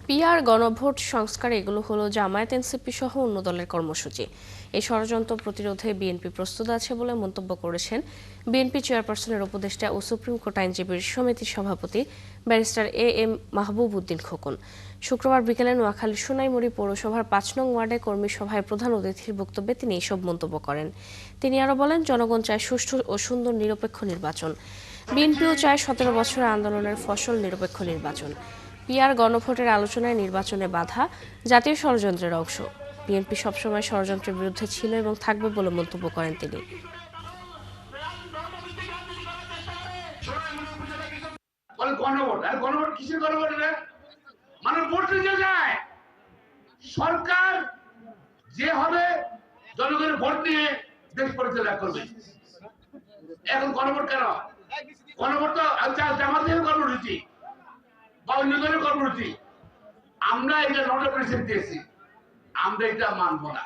PR, গণভোট সংস্কার এগুলো হলো জামায়াত এনসিপি সহ অন্য দলের কর্মসূচি। এই ষড়যন্ত্র প্রতিরোধে বিএনপি প্রস্তুত আছে বলে মন্তব্য করেছেন বিএনপি চেয়ারপারসনের উপদেষ্টা ও সুপ্রিম কোর্ট আইনজীবী সমিতির সভাপতি ব্যারিস্টার এম মাহবুব উদ্দিন খোকন। শুক্রবার বিকেলে নোয়াখালীর সোনাইমুড়ি পৌরসভার ৫ নং ওয়ার্ডে কর্মী সভায় প্রধান অতিথির বক্তব্যে তিনি এসব মন্তব্য করেন। তিনি আরও বলেন, জনগণ চায় সুষ্ঠু ও সুন্দর নিরপেক্ষ নির্বাচন। বিএনপিও চায় ১৭ বছরের আন্দোলনের ফসল নিরপেক্ষ নির্বাচন। পিআর, গণভোটের আলোচনায় নির্বাচনে বাধা জাতীয় ষড়যন্ত্রের অংশ। বিএনপি সবসময় ষড়যন্ত্রের বিরুদ্ধে ছিল এবং থাকবে বলে মন্তব্য করেন তিনি। সরকার যে হবে জনগণের ভোট নিয়ে দেশ পরিচালনা করবে। এখন গণভোট কেন? গণভোট তো জামাতের কর্মসূচি বা অন্য দলের কর্মসূচি। আমরা এটা নোটিফিকেশন দিয়েছি, আমরা এটা মানব না।